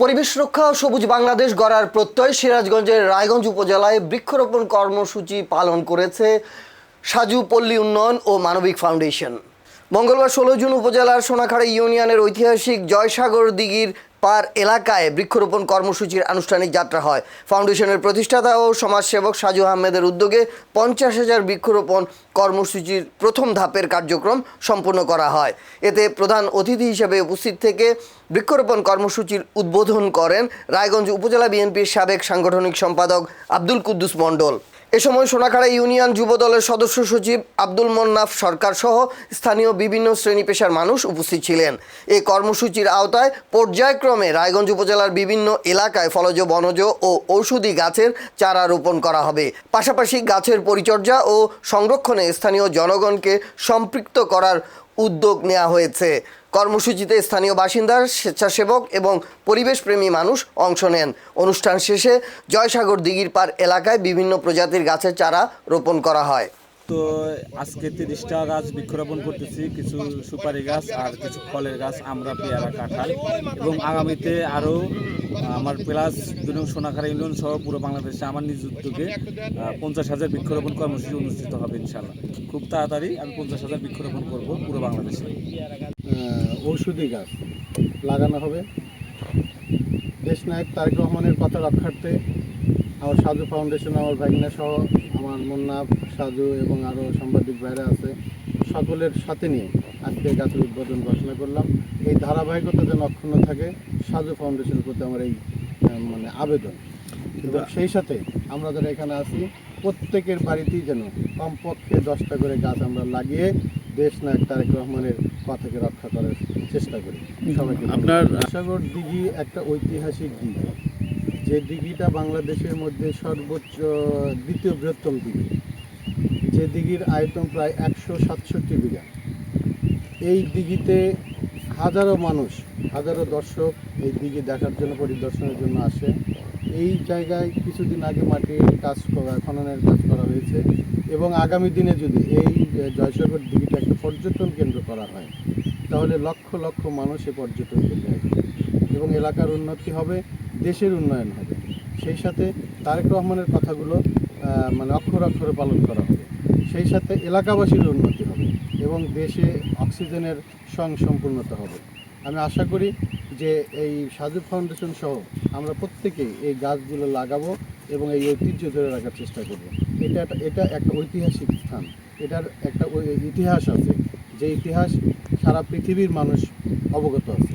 পরিবেশ রক্ষা ও সবুজ বাংলাদেশ গড়ার প্রত্যয় সিরাজগঞ্জের রায়গঞ্জ উপজেলায় বৃক্ষরোপণ কর্মসূচি পালন করেছে সাজু পল্লী উন্নয়ন ও মানবিক ফাউন্ডেশন। মঙ্গলবার 16 জুন উপজেলার সোনাখাড়া ইউনিয়নের ঐতিহাসিক জয়সাগর দিঘির পার এলাকায় বৃক্ষরোপণ কর্মসূচির আনুষ্ঠানিক যাত্রা হয়। ফাউন্ডেশনের প্রতিষ্ঠাতা ও সমাজসেবক সাজু আহমেদের উদ্যোগে 50,000 বৃক্ষরোপণ কর্মসূচির প্রথম ধাপের কার্যক্রম সম্পন্ন করা হয়। এতে প্রধান অতিথি হিসেবে উপস্থিত থেকে বৃক্ষরোপণ কর্মসূচির উদ্বোধন করেন রায়গঞ্জ উপজেলা বিএনপির সাবেক সাংগঠনিক সম্পাদক আব্দুল কুদ্দুস মণ্ডল। এ সময় সোনাখাড়া ইউনিয়ন যুব দলের সদস্য সচিব আব্দুল মন্নাফ সরকার সহ স্থানীয় বিভিন্ন শ্রেণী পেশার মানুষ উপস্থিত ছিলেন। এই কর্মসূচির আওতায় পর্যায়ক্রমে রায়গঞ্জ উপজেলার বিভিন্ন এলাকায় ফলজ, বনজ ও ঔষধি গাছের চারা রোপণ করা হবে। পাশাপাশি গাছের পরিচর্যা ও সংরক্ষণে স্থানীয় জনগণকে সম্পৃক্ত করার উদ্যোগ নেওয়া হয়েছে। কর্মসূচিতে স্থানীয় বাসিন্দা, স্বেচ্ছাসেবক এবং পরিবেশপ্রেমী মানুষ অংশ নেন। অনুষ্ঠান শেষে জয়সাগর দিঘির পার এলাকায় বিভিন্ন প্রজাতির গাছের চারা রোপণ করা হয়। তো আজকে 30টা গাছ বৃক্ষরোপণ করতেছি, কিছু সুপারি গাছ আর কিছু ফলের গাছ, আমরা, পেয়ারা, কাঁঠাল, এবং আগামীতে আরও আমার প্লাস সোনাখাড়া ইউনিয়ন সহ পুরো বাংলাদেশে আমার নিজ উদ্যোগে 50,000 বৃক্ষরোপণ কর্মসূচি অনুষ্ঠিত হবে ইনশাআল্লাহ। খুব তাড়াতাড়ি আমি 50,000 বৃক্ষরোপণ করব পুরো বাংলাদেশে। ঔষধি গাছ লাগানো হবে। দেশনায়ক তারেক রহমানের কথা রক্ষার্থে আমার সাজু ফাউন্ডেশন, আমার ভাগিনা সহ আমার মুন্নাফ, সাজু এবং আরও সাংবাদিক ভাইরা আছে, সকলের সাথে নিয়ে আজকে গাছের উদ্বোধন ঘোষণা করলাম। এই ধারাবাহিকতা যেন অক্ষুণ্ণ থাকে, সাজু ফাউন্ডেশনের প্রতি আমার এই আবেদন। কিন্তু সেই সাথে আমরা যারা এখানে আছি প্রত্যেকের বাড়িতেই যেন কমপক্ষে 10টা করে গাছ আমরা লাগিয়ে দেশনায়ক তারেক রহমানের কথাকে রক্ষা করার চেষ্টা করি। সবাইকে আপনার জয়সাগর দিঘি একটা ঐতিহাসিক দিঘি, যে দিঘিটা বাংলাদেশের মধ্যে সর্বোচ্চ দ্বিতীয় বৃহত্তম দিঘি, যে দিঘির আয়তন প্রায় 167 বিঘা। এই দিঘিতে হাজারো মানুষ, হাজারো দর্শক এই দিঘি দেখার জন্য, পরিদর্শনের জন্য আসে। এই জায়গায় কিছুদিন আগে মাটির কাজ খননের কাজ করা হয়েছে এবং আগামী দিনে যদি এই জয়সাগর দিঘিটা একটা পর্যটন কেন্দ্র করা হয় তাহলে লক্ষ লক্ষ মানুষ এই পর্যটন কেন্দ্রে আসবে এবং এলাকার উন্নতি হবে, দেশের উন্নয়ন হবে। সেই সাথে তারেক রহমানের কথাগুলো অক্ষরে অক্ষরে পালন করা হবে। সেই সাথে এলাকাবাসীর উন্নতি হবে এবং দেশে অক্সিজেনের সম্পূর্ণতা হবে। আমি আশা করি যে এই সাজু ফাউন্ডেশন সহ আমরা প্রত্যেকেই এই গাছগুলো লাগাবো এবং এই ঐতিহ্য ধরে রাখার চেষ্টা করব। এটা একটা ঐতিহাসিক স্থান, এটার একটা ইতিহাস আছে, যে ইতিহাস সারা পৃথিবীর মানুষ অবগত আছে।